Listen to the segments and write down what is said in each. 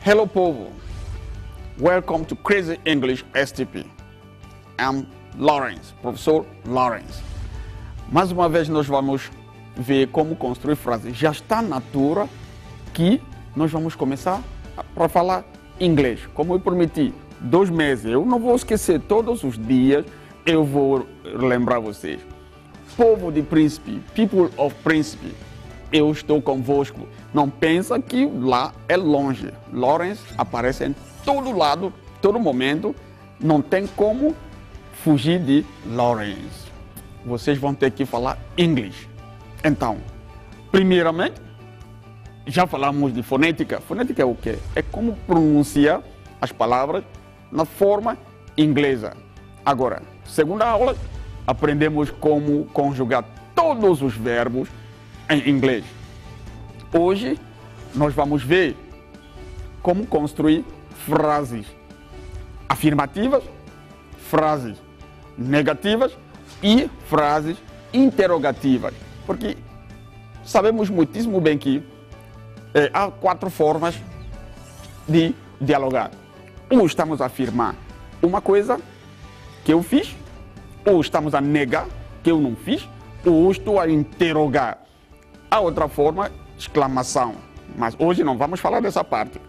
Hello povo, welcome to Crazy English STP. I'm Lawrence, professor Lawrence. Mais uma vez nós vamos ver como construir frases. Já está na altura que nós vamos começar para falar inglês. Como eu prometi, 2 meses, eu não vou esquecer, todos os dias eu vou lembrar vocês. Povo de Príncipe, people of Príncipe, eu estou convosco. Não pensa que lá é longe. Lawrence aparece em todo lado, todo momento. Não tem como fugir de Lawrence. Vocês vão ter que falar inglês. Então, primeiramente, já falamos de fonética. Fonética é o quê? É como pronunciar as palavras na forma inglesa. Agora, segunda aula, aprendemos como conjugar todos os verbos em inglês. Hoje, nós vamos ver como construir frases afirmativas, frases negativas e frases interrogativas. Porque sabemos muitíssimo bem que há 4 formas de dialogar. Ou estamos a afirmar uma coisa que eu fiz, ou estamos a negar que eu não fiz, ou estou a interrogar. A outra forma, exclamação. Mas hoje não vamos falar dessa parte.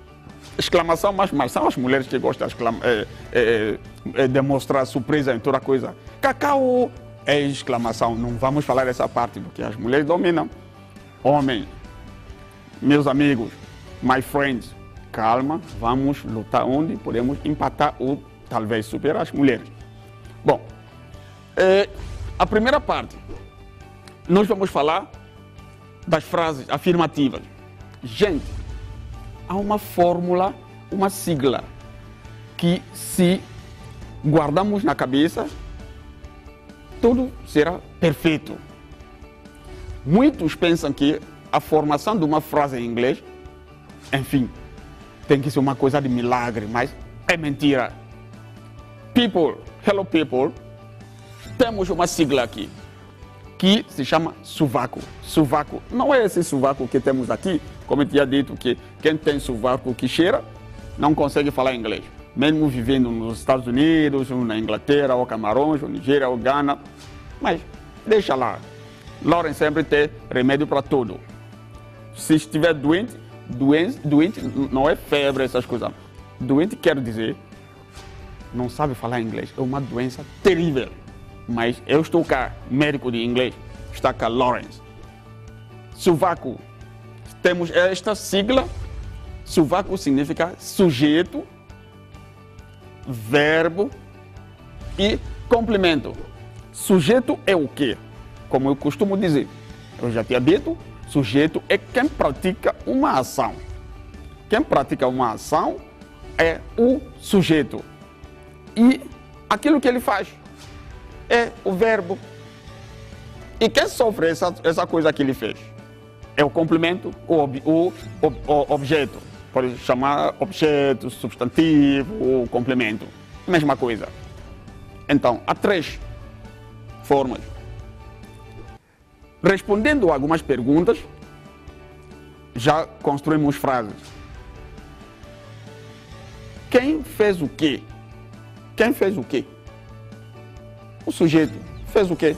Exclamação, mas são as mulheres que gostam de demonstrar surpresa em toda coisa. Cacau é exclamação. Não vamos falar dessa parte, porque as mulheres dominam. Homem, meus amigos, my friends, calma, vamos lutar onde podemos empatar ou talvez superar as mulheres. Bom, a primeira parte, nós vamos falar das frases afirmativas. Gente, há uma fórmula, uma sigla, que se guardarmos na cabeça, tudo será perfeito. Muitos pensam que a formação de uma frase em inglês, enfim, tem que ser uma coisa de milagre, mas é mentira. People, hello people, temos uma sigla aqui, que se chama sovaco. Sovaco não é esse sovaco que temos aqui, como eu tinha dito, que quem tem sovaco que cheira não consegue falar inglês. Mesmo vivendo nos Estados Unidos, ou na Inglaterra, ou Camarões, ou Nigéria, ou Gana. Mas deixa lá. Lawrence sempre tem remédio para tudo. Se estiver doente não é febre, essas coisas. Doente quer dizer, não sabe falar inglês. É uma doença terrível. Mas eu estou cá, médico de inglês, está cá Lawrence. Sovaco. Temos esta sigla. Sovaco significa sujeito, verbo e complemento. Sujeito é o quê? Como eu costumo dizer, eu já tinha dito, sujeito é quem pratica uma ação. Quem pratica uma ação é o sujeito. E aquilo que ele faz é o verbo. E quem sofre essa coisa que ele fez? É o complemento, o objeto. Pode chamar objeto, substantivo ou complemento. Mesma coisa. Então, há 3 formas. Respondendo a algumas perguntas, já construímos frases. Quem fez o quê? Quem fez o quê? O sujeito fez o quê?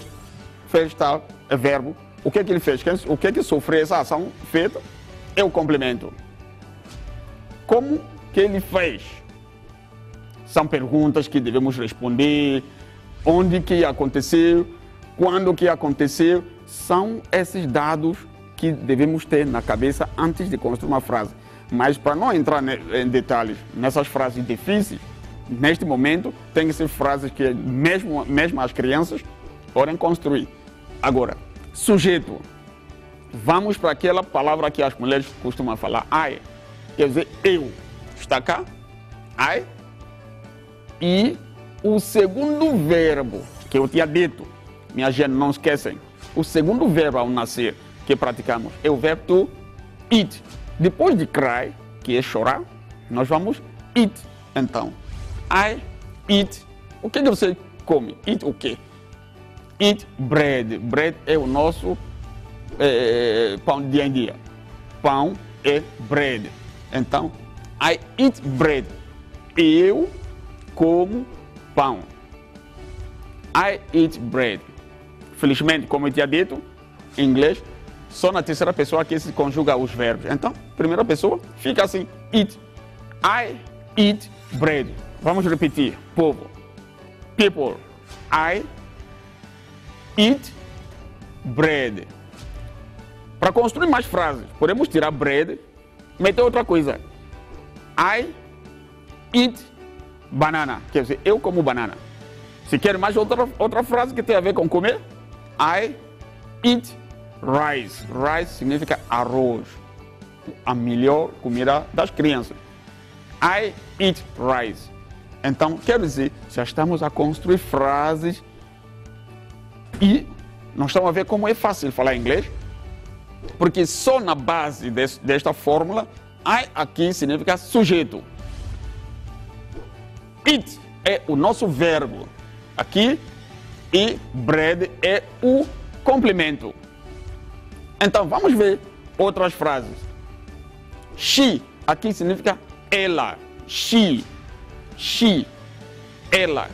Fez tal, é verbo. O que é que ele fez? O que é que sofreu essa ação feita? É o complemento. Como que ele fez? São perguntas que devemos responder. Onde que aconteceu? Quando que aconteceu? São esses dados que devemos ter na cabeça antes de construir uma frase. Mas para não entrar em detalhes nessas frases difíceis, neste momento tem que ser frases que mesmo as crianças podem construir. Agora, sujeito. Vamos para aquela palavra que as mulheres costumam falar, I. Quer dizer, eu. Está cá, I. E o segundo verbo que eu tinha dito, minha gente, não esquecem. O segundo verbo ao nascer que praticamos é o verbo to eat. Depois de cry, que é chorar, nós vamos eat. Então, I eat. O que você come? Eat o quê? Eat bread. Bread é o nosso pão de dia em dia. Pão é bread. Então, I eat bread. Eu como pão. I eat bread. Felizmente, como eu tinha dito, em inglês, só na terceira pessoa que se conjuga os verbos. Então, primeira pessoa fica assim, eat. I eat bread. Vamos repetir, povo. People, I eat bread. Para construir mais frases, podemos tirar bread, meter outra coisa. I eat banana. Quer dizer, eu como banana. Se quer mais outra frase que tem a ver com comer, I eat rice. Rice significa arroz. A melhor comida das crianças. I eat rice. Então, quer dizer, já estamos a construir frases e nós estamos a ver como é fácil falar inglês, porque só na base desta fórmula, I aqui significa sujeito. Eat é o nosso verbo aqui e bread é o complemento. Então, vamos ver outras frases. She aqui significa ela. She, ela.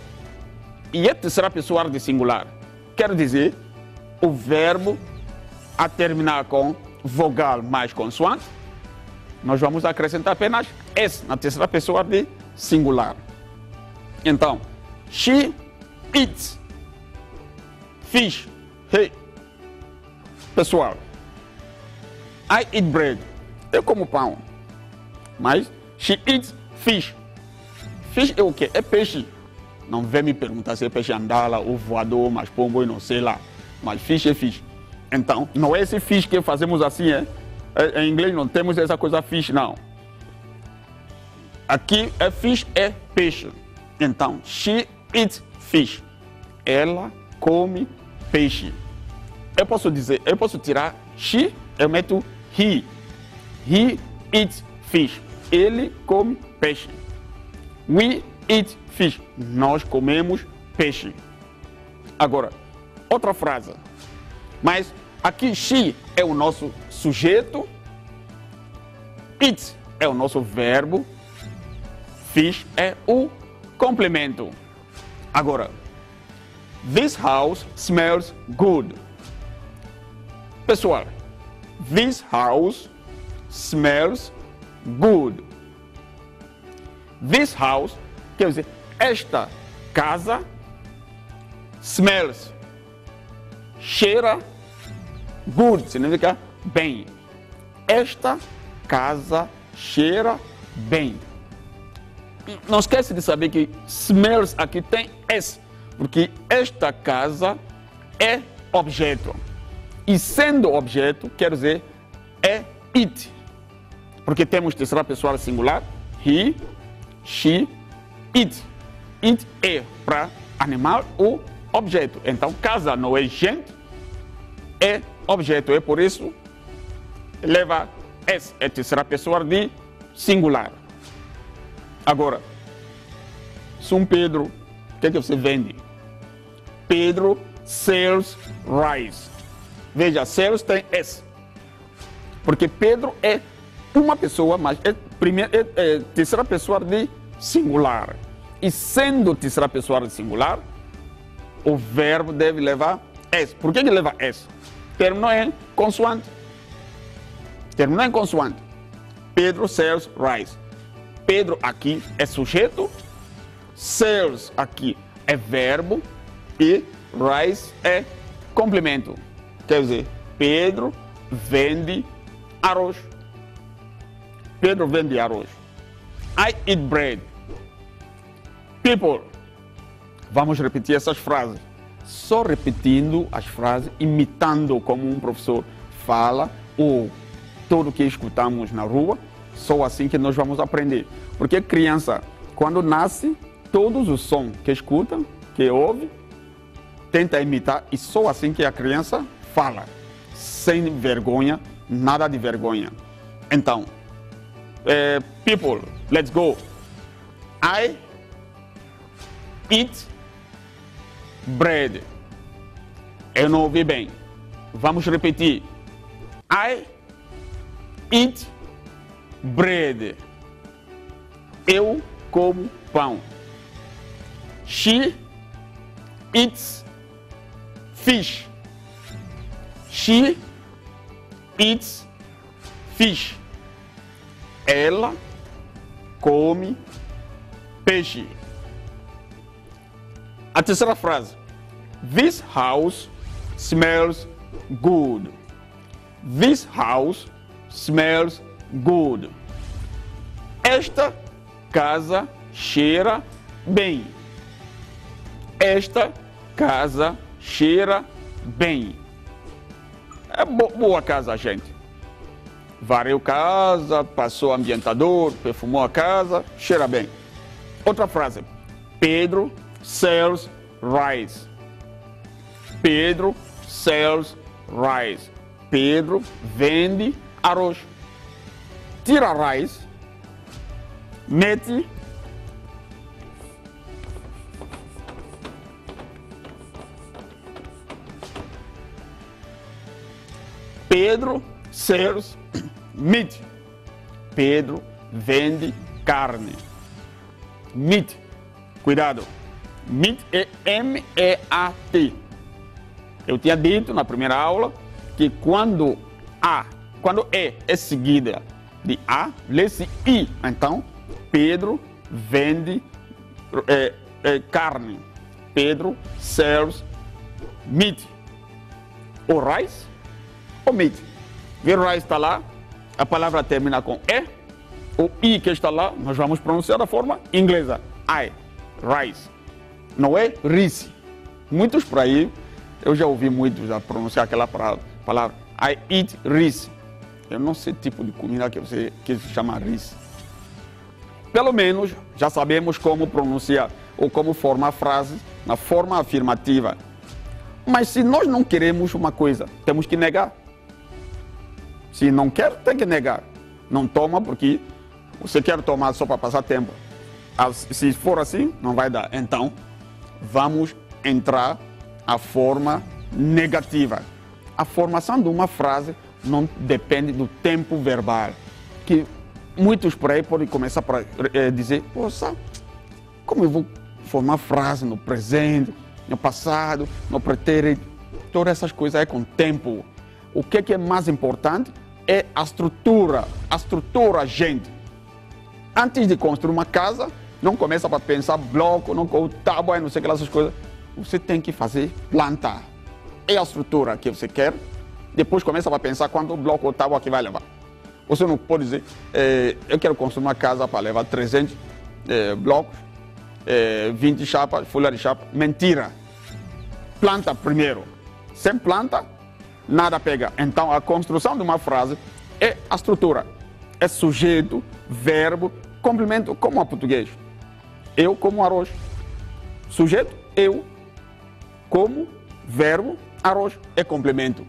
E é terceira pessoa de singular. Quer dizer, o verbo a terminar com vogal mais consoante, nós vamos acrescentar apenas S na terceira pessoa de singular. Então, she eats fish. Hey, pessoal, I eat bread. Eu como pão. Mas she eats fish. Fish é o quê? É peixe. Não vem me perguntar se é peixe andala ou voador, mas pombo e não sei lá. Mas fish é fish. Então, não é esse fish que fazemos assim, é? Em inglês não temos essa coisa fish, não. Aqui é fish, é peixe. Então, she eats fish. Ela come peixe. Eu posso tirar she, eu meto he. He eats fish. Ele come peixe. We eat fish. Nós comemos peixe. Agora, outra frase. Mas aqui she é o nosso sujeito. Eat é o nosso verbo. Fish é o complemento. Agora, this house smells good. Pessoal, this house smells good. This house, quer dizer, esta casa, smells, cheira, good, significa bem. Esta casa cheira bem. Não esquece de saber que smells aqui tem S, porque esta casa é objeto. E sendo objeto, quer dizer, é it. Porque temos terceira pessoa singular, he, she, it. It é para animal ou objeto. Então, casa não é gente, é objeto. É por isso leva S, é terceira pessoa de singular. Agora, São Pedro, o que você vende? Pedro sells rice. Veja, sells tem S. Porque Pedro é uma pessoa, mas é terceira pessoa de singular. E sendo terceira pessoa de singular, o verbo deve levar S. Por que ele leva S? Terminou em consoante. Terminou em consoante. Pedro sells rice. Pedro aqui é sujeito, sells aqui é verbo e rice é complemento. Quer dizer, Pedro vende arroz. Pedro vende arroz. I eat bread. People. Vamos repetir essas frases. Só repetindo as frases, imitando como um professor fala ou tudo que escutamos na rua. Só assim que nós vamos aprender. Porque criança, quando nasce, todos os sons que escuta, que ouve, tenta imitar e só assim que a criança fala. Sem vergonha, nada de vergonha. Então, people, let's go. I eat bread. Eu não ouvi bem. Vamos repetir. I eat bread. Eu como pão. She eats fish. She eats fish. Ela come peixe. A terceira frase. This house smells good. This house smells good. Esta casa cheira bem. Esta casa cheira bem. É boa casa, gente. Varreu casa, passou ambientador, perfumou a casa, cheira bem. Outra frase. Pedro sells rice. Pedro sells rice. Pedro vende arroz. Tira rice, mete Pedro sells meat. Pedro vende carne. Meat. Cuidado. Meat é M-E-A-T. Eu tinha dito na primeira aula que quando é seguida de A, lê-se I. Então, Pedro vende carne. Pedro sells meat. O rice ou meat. Vê, o rice está lá, a palavra termina com E. O I que está lá, nós vamos pronunciar da forma inglesa. I, rice. Não é rice. Muitos por aí, eu já ouvi muitos a pronunciar aquela palavra. I eat rice. Eu não sei o tipo de comida que se chama rice. Pelo menos já sabemos como pronunciar ou como formar a frase na forma afirmativa. Mas se nós não queremos uma coisa, temos que negar. Se não quer, tem que negar. Não toma porque você quer tomar só para passar tempo. Se for assim, não vai dar. Então, vamos entrar a forma negativa. A formação de uma frase não depende do tempo verbal. Que muitos por aí podem começar a dizer, poxa, como eu vou formar frase no presente, no passado, no pretérito? Todas essas coisas é com tempo. O que é mais importante é a estrutura. A estrutura, gente. Antes de construir uma casa, não começa para pensar bloco, não tábua, não sei o que, essas coisas. Você tem que fazer planta. É a estrutura que você quer. Depois começa para pensar quanto bloco ou tábua que vai levar. Você não pode dizer, eu quero construir uma casa para levar 300 blocos, 20 chapas, folha de chapa. Mentira. Planta primeiro. Sem planta, nada pega. Então, a construção de uma frase é a estrutura. É sujeito, verbo, complemento, como a português. Eu como arroz. Sujeito, eu. Como, verbo, arroz. É complemento.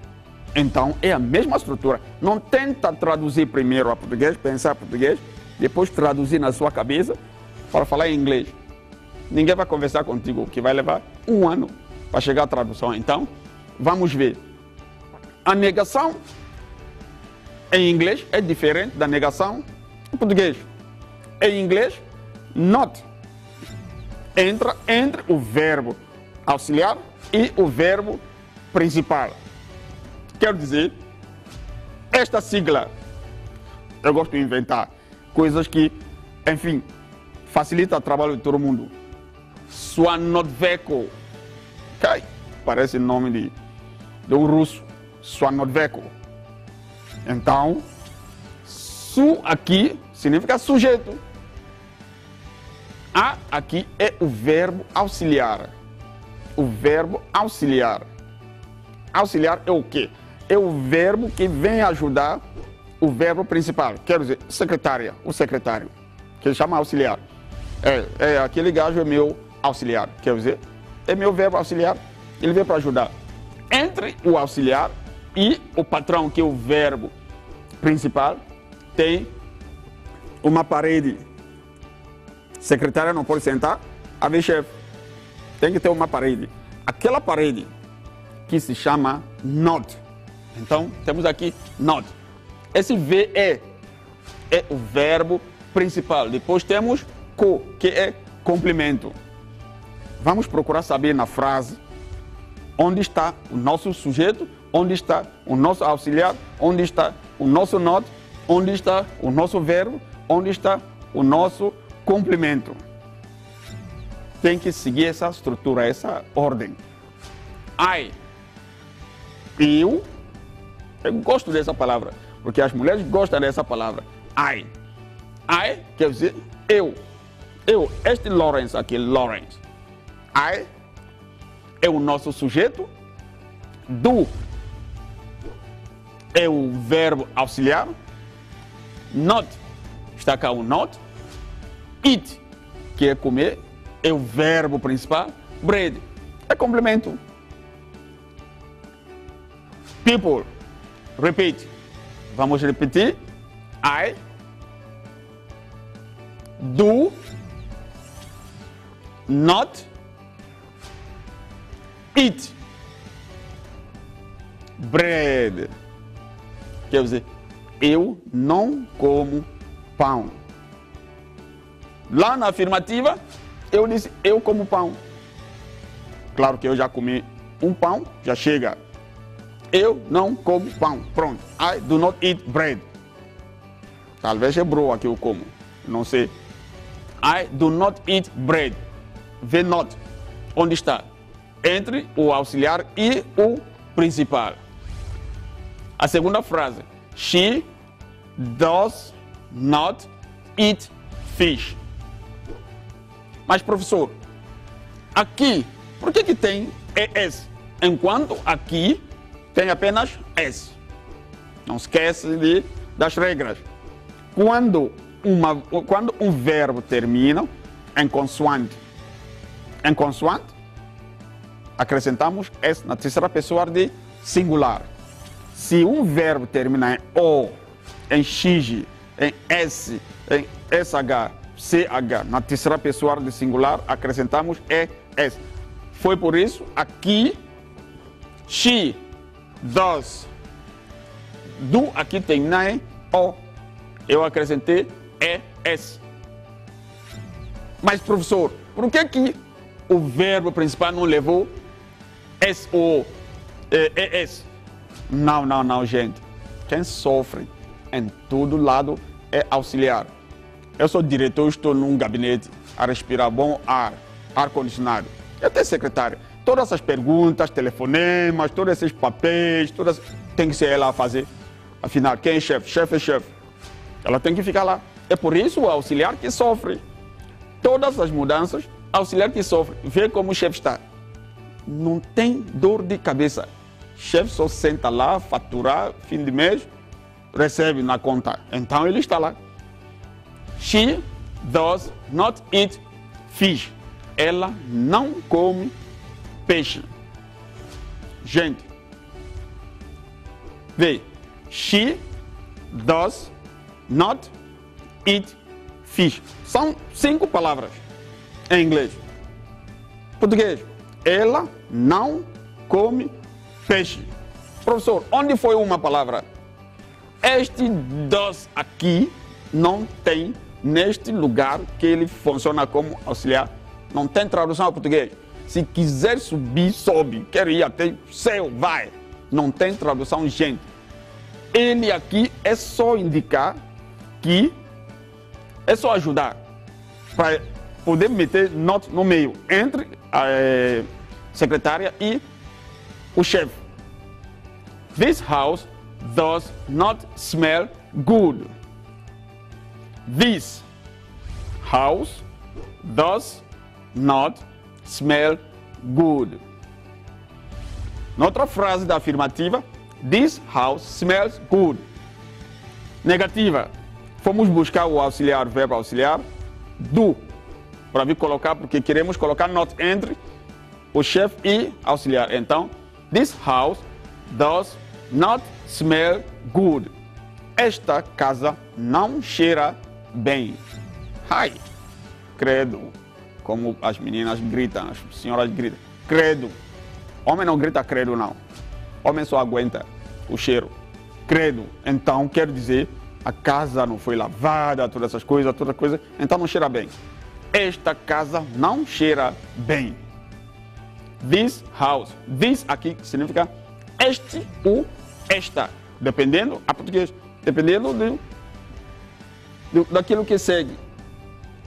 Então, é a mesma estrutura. Não tenta traduzir primeiro a português, pensar português, depois traduzir na sua cabeça para falar em inglês. Ninguém vai conversar contigo, que vai levar 1 ano para chegar à tradução. Então, vamos ver. A negação em inglês é diferente da negação em português. Em inglês, not entra entre o verbo auxiliar e o verbo principal. Quero dizer, esta sigla, eu gosto de inventar coisas que, enfim, facilita o trabalho de todo mundo. Swanoveko, okay? Parece nome de um russo. Swanoveko. Então, su aqui significa sujeito. A aqui é o verbo auxiliar. O verbo auxiliar. Auxiliar é o quê? É o verbo que vem ajudar o verbo principal. Quero dizer, secretária, o secretário, que ele chama auxiliar. Aquele gajo é meu auxiliar. Quer dizer, é meu verbo auxiliar. Ele veio para ajudar. Entre o auxiliar e o patrão, que é o verbo principal, tem uma parede. Secretária não pode sentar, a ver, chefe. Tem que ter uma parede. Aquela parede que se chama not. Então, temos aqui not. Esse VE é o verbo principal. Depois temos co, que é complemento. Vamos procurar saber na frase onde está o nosso sujeito, onde está o nosso auxiliar, onde está o nosso not, onde está o nosso verbo, onde está o nosso complemento. Tem que seguir essa estrutura, essa ordem. Eu gosto dessa palavra, porque as mulheres gostam dessa palavra. I quer dizer eu. Este Lawrence aqui, Lawrence. I é o nosso sujeito. Do é o verbo auxiliar. Not, está cá o not. Eat, que é comer, é o verbo principal. Bread é complemento. People, repeat. Vamos repetir. I do not eat bread. Quer dizer, eu não como pão. Lá na afirmativa, eu disse, eu como pão. Claro que eu já comi um pão, já chega. Eu não como pão. Pronto. I do not eat bread. Talvez é broa que eu como. Não sei. I do not eat bread. Vê not. Onde está? Entre o auxiliar e o principal. A segunda frase. She does not eat fish. Mas, professor, aqui, por que tem ES? Enquanto aqui tem apenas S. Não esquece das regras. Quando um verbo termina em consoante, acrescentamos S na terceira pessoa de singular. Se um verbo termina em O, em X, em S, em SH, CH, na terceira pessoa de singular, acrescentamos ES. Foi por isso, aqui, she does. Do aqui termina em O. Eu acrescentei ES. Mas, professor, por que o verbo principal não levou SO, ES? Não, gente. Quem sofre em todo lado é auxiliar. Eu sou diretor, estou num gabinete a respirar bom ar-condicionado. Eu tenho secretária. Todas essas perguntas, telefonemas, todos esses papéis, tem que ser ela a fazer. Afinal, quem é chefe? Chefe é chefe. Ela tem que ficar lá. É por isso o auxiliar que sofre. Todas as mudanças, auxiliar que sofre. Vê como o chefe está. Não tem dor de cabeça. O chefe só senta lá, faturar, fim de mês, recebe na conta. Então ele está lá. She does not eat fish. Ela não come peixe. Gente, vê. She does not eat fish. São 5 palavras em inglês. Português. Ela não come peixe. Professor, onde foi uma palavra? Este does aqui não tem neste lugar que ele funciona como auxiliar. Não tem tradução ao português. Se quiser subir, sobe. Quer ir até o céu, vai. Não tem tradução, gente. Ele aqui é só indicar que é só ajudar para poder meter not no meio entre a secretária e o chefe. This house does not smell good. This house does not smell good. Noutra frase da afirmativa, this house smells good. Negativa, fomos buscar o auxiliar, verbo auxiliar, do, para vir colocar, porque queremos colocar not entre o chefe e auxiliar. Então, this house does not smell good. Esta casa não cheira bem. Ai, credo. Como as meninas gritam, as senhoras gritam. Credo. Homem não grita credo, não. Homem só aguenta o cheiro. Credo. Então, quer dizer, a casa não foi lavada, todas essas coisas, então não cheira bem. Esta casa não cheira bem. This house. This aqui significa este ou esta, dependendo, a português, dependendo daquilo que segue.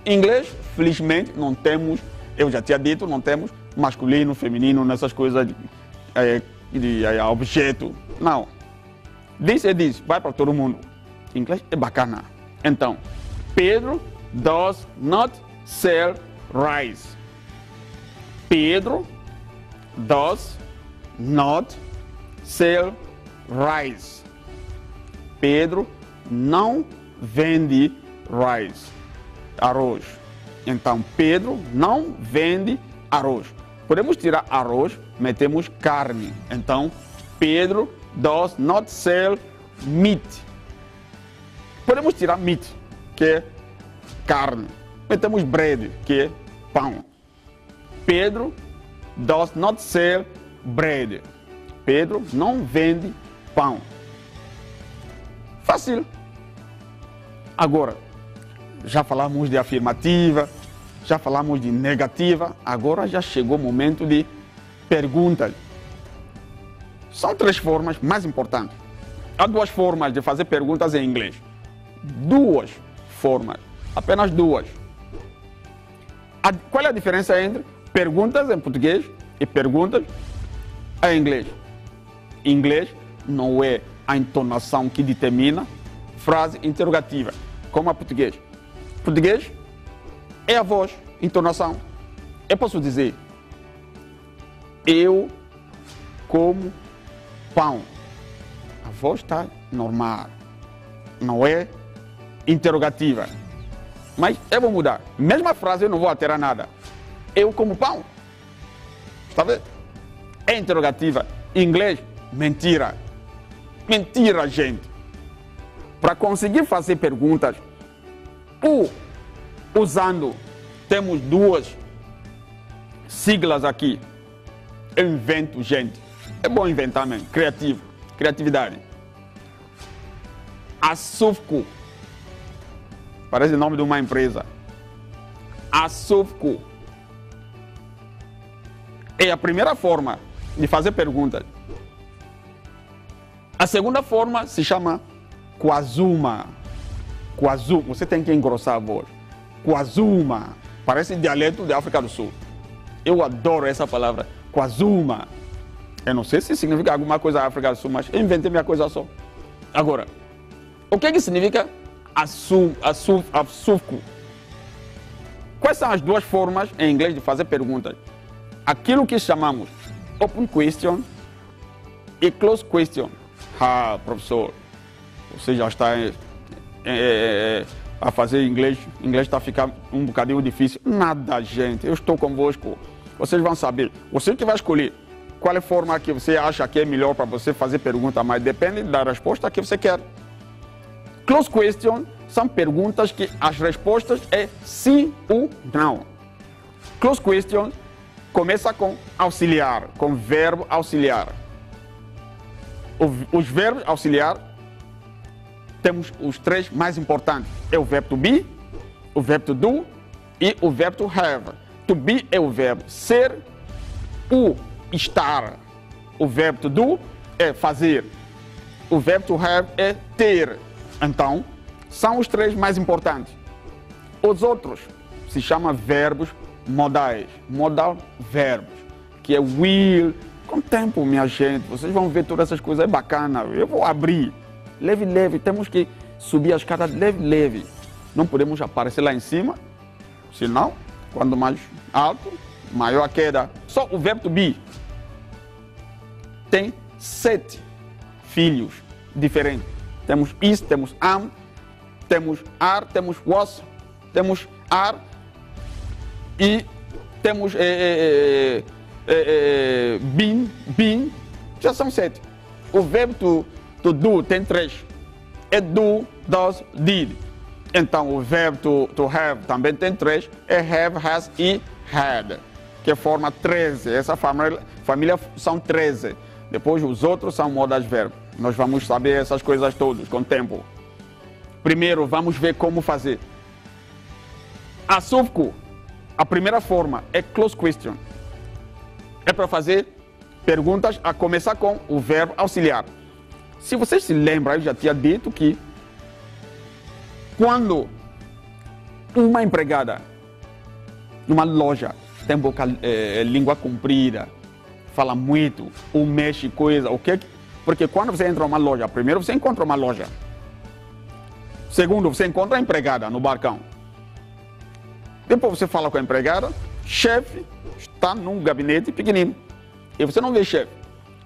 Em inglês, felizmente, não temos, eu já tinha dito, não temos masculino, feminino, nessas coisas de objeto. Não. This é this, vai para todo mundo. Em inglês é bacana. Então, Pedro does not sell rice. Pedro does not sell rice. Pedro não vende rice, arroz. Então, Pedro não vende arroz. Podemos tirar arroz, metemos carne. Então, Pedro does not sell meat. Podemos tirar meat, que é carne. Metemos bread, que é pão. Pedro does not sell bread. Pedro não vende pão. Fácil. Agora, já falamos de afirmativa, já falamos de negativa, agora já chegou o momento de perguntas. São 3 formas mais importantes. Há 2 formas de fazer perguntas em inglês. 2 formas, apenas 2. Qual é a diferença entre perguntas em português e perguntas em inglês? Em inglês não é a entonação que determina frase interrogativa, como a português. Português é a voz, entonação. Eu posso dizer, eu como pão. A voz está normal, não é interrogativa. Mas eu vou mudar. Mesma frase eu não vou alterar nada. Eu como pão. Está vendo? É interrogativa. Em inglês, mentira. Mentira, gente. Para conseguir fazer perguntas, usando, temos 2 siglas aqui. Eu invento, gente. É bom inventar mesmo. Criativo. Criatividade. Asufco. Parece o nome de uma empresa. Asufco. É a primeira forma de fazer perguntas. A segunda forma se chama Kwazuma. Kwazuma. Você tem que engrossar a voz. Kwazuma. Parece dialeto da África do Sul. Eu adoro essa palavra. Kwazuma. Eu não sei se significa alguma coisa da África do Sul, mas eu inventei minha coisa só. Agora, o que significa asufco? Quais são as 2 formas em inglês de fazer perguntas? Aquilo que chamamos open question e close question. Ah, professor, você já está a fazer inglês está ficando um bocadinho difícil. Nada, gente, eu estou convosco. Vocês vão saber. Você que vai escolher qual é a forma que você acha que é melhor para você fazer pergunta, mas depende da resposta que você quer. Close question são perguntas que as respostas é sim ou não. Close question começa com auxiliar, com verbo auxiliar. Os verbos auxiliar, temos os 3 mais importantes. É o verbo to be, o verbo to do e o verbo to have. To be é o verbo ser, o estar. O verbo to do é fazer. O verbo to have é ter. Então, são os 3 mais importantes. Os outros se chamam verbos modais. Modal verbos, que é will. Com o tempo, minha gente, vocês vão ver todas essas coisas, é bacana. Eu vou abrir. Leve, leve. Temos que subir a escada leve, leve. Não podemos aparecer lá em cima, senão, quando mais alto, maior a queda. Só o verbo to be tem 7 filhos diferentes. Temos is, temos am, temos are, temos was, temos are e temos been, já são 7. O verbo to do tem 3. É do, does, did. Então o verbo to have também tem 3. É have, has e had, que forma 13. Essa família são 13. Depois os outros são modais verbos. Nós vamos saber essas coisas todas com o tempo. Primeiro, vamos ver como fazer. A SOVCO, a primeira forma é close question. É para fazer perguntas a começar com o verbo auxiliar. Se vocês se lembram, eu já tinha dito que quando uma empregada numa loja tem língua comprida, fala muito, ou mexe coisa, o que? Porque quando você entra numa loja, primeiro você encontra uma loja. Segundo, você encontra a empregada no balcão. Depois você fala com a empregada, chefe está num gabinete pequenino. E você não vê chefe.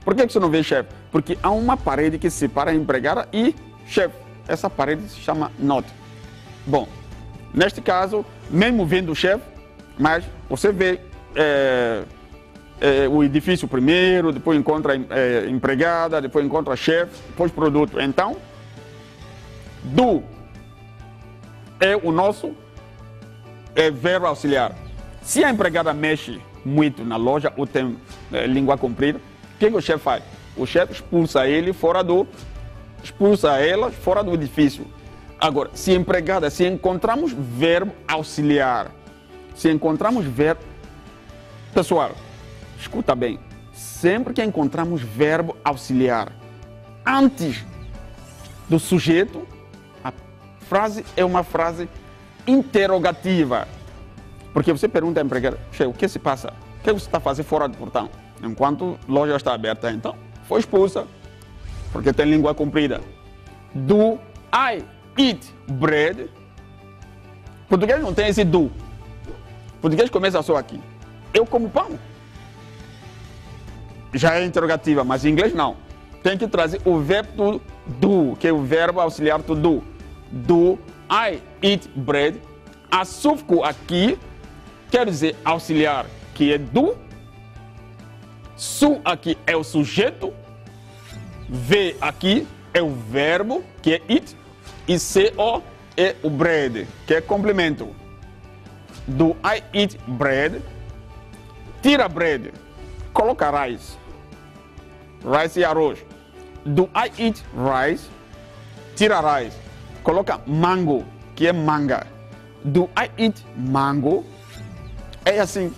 Por que você não vê chefe? Porque há uma parede que separa a empregada e chefe. Essa parede se chama not. Bom, neste caso, mesmo vendo o chefe, mas você vê o edifício primeiro, depois encontra a empregada, depois encontra chefe, depois produto. Então, do é o nosso verbo auxiliar. Se a empregada mexe muito na loja ou tem língua comprida, o que o chefe faz? O chefe expulsa ela fora do edifício. Agora, se empregada, se encontramos verbo auxiliar, pessoal, escuta bem, sempre que encontramos verbo auxiliar antes do sujeito, a frase é uma frase interrogativa. Porque você pergunta à empregada, o que se passa? O que você está fazendo fora do portão? Enquanto a loja está aberta, então, foi expulsa, porque tem língua comprida. Do I eat bread? Português não tem esse do. Português começa só aqui. Eu como pão. Já é interrogativa, mas em inglês não. Tem que trazer o verbo do, que é o verbo auxiliar do do. Do I eat bread? A SOVCO aqui quer dizer auxiliar, que é do. Su aqui é o sujeito. V aqui é o verbo, que é it. E CO é o bread, que é complemento. Do I eat bread? Tira bread, coloca rice. Rice e arroz. Do I eat rice? Tira rice, coloca mango, que é manga. Do I eat mango? É assim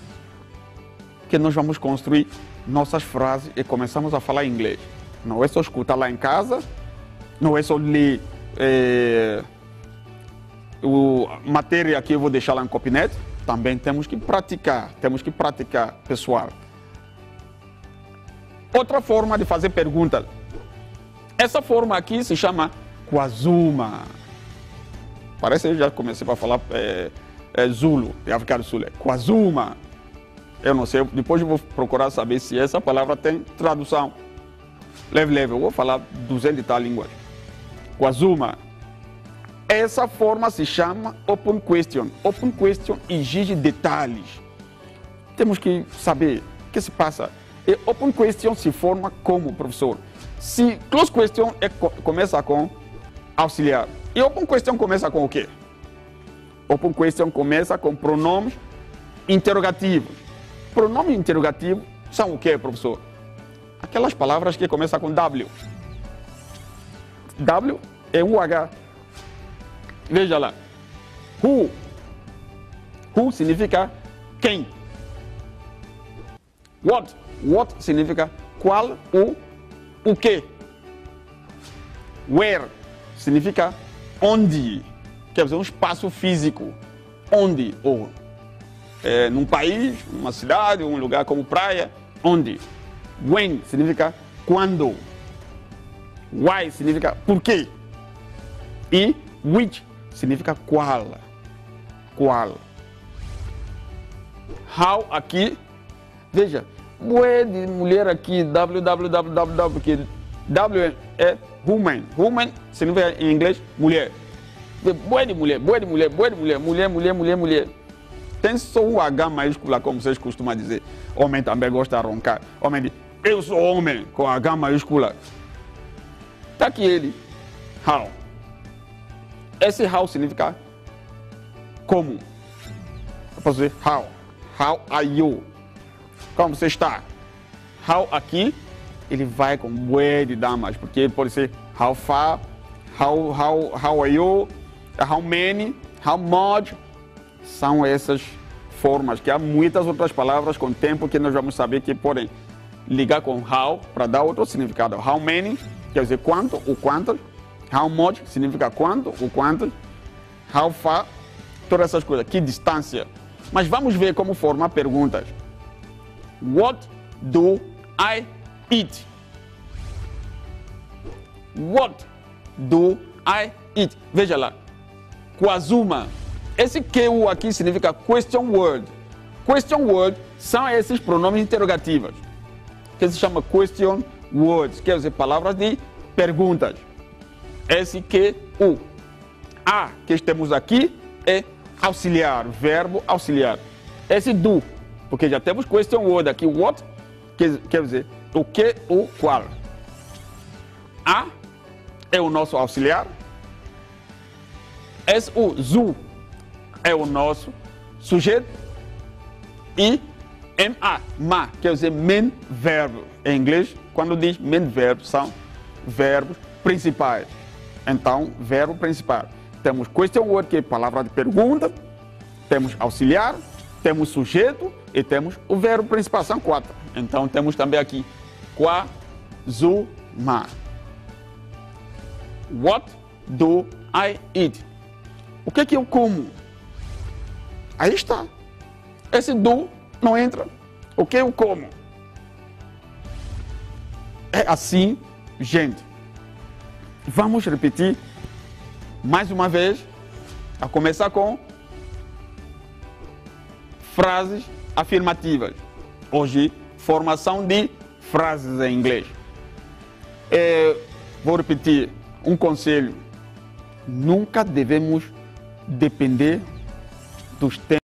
que nós vamos construir nossas frases e começamos a falar inglês. Não é só escutar lá em casa, não é só ler matéria que eu vou deixar lá no Copynet. Também temos que praticar, pessoal. Outra forma de fazer perguntas. Essa forma aqui se chama Kwazuma. Parece que eu já comecei a falar Zulu, de África do Sul. Kwazuma. Eu não sei, depois eu vou procurar saber se essa palavra tem tradução. Leve, eu vou falar 200 e tal línguas. Kwazuma. Essa forma se chama Open Question. Open Question exige detalhes. Temos que saber o que se passa. E Open Question se forma como, professor? Se Close Question começa com auxiliar. E Open Question começa com o quê? Open Question começa com pronomes interrogativos. Pronomes interrogativos são o quê, professor? Aquelas palavras que começam com W. W é UH. Veja lá. Who. Who significa quem. What. What significa qual, o que. Where significa onde. Quer dizer, um espaço físico. Onde? Ou num país, numa cidade, um lugar como praia. Onde? When significa quando. Why significa por quê. E which significa qual. Qual. How aqui. Veja. Bué de mulher aqui. www. Porque W é woman. Woman significa em inglês mulher. Bué de mulher. Mulher. Tem só o H maiúsculo, como vocês costumam dizer. Homem também gosta de roncar. Homem diz, eu sou homem, com H maiúscula. Está aqui ele. How. Esse how significa como. Eu posso dizer how. How are you? Como você está? How aqui, ele vai com bué de damas, porque ele pode ser how far, how are you, how many, how much. São essas formas, que há muitas outras palavras com tempo que nós vamos saber que podem ligar com how para dar outro significado. How many quer dizer quanto, o quanto. How much significa quanto, o quanto. How far, todas essas coisas. Que distância. Mas vamos ver como formar perguntas. What do I eat? What do I eat? Veja lá. Kwazuma. Esse que aqui significa question word. Question word são esses pronomes interrogativos, que se chama question words, quer dizer, palavras de perguntas. Esse que a que temos aqui é auxiliar, verbo auxiliar. Esse do, porque já temos question word aqui, what, quer dizer, o que, o qual. A é o nosso auxiliar. Esse zu é o nosso sujeito. E ma, quer dizer main verbo. Em inglês, quando diz main verbo, são verbos principais. Então, verbo principal. Temos question word, que é palavra de pergunta. Temos auxiliar, temos sujeito e temos o verbo principal. São 4. Então, temos também aqui Kwazuma. What do I eat? O que é que eu como? Aí está. Esse do não entra. O que eu como? É assim, gente. Vamos repetir mais uma vez, a começar com frases afirmativas. Hoje, formação de frases em inglês. Vou repetir um conselho. Nunca devemos depender dos tempos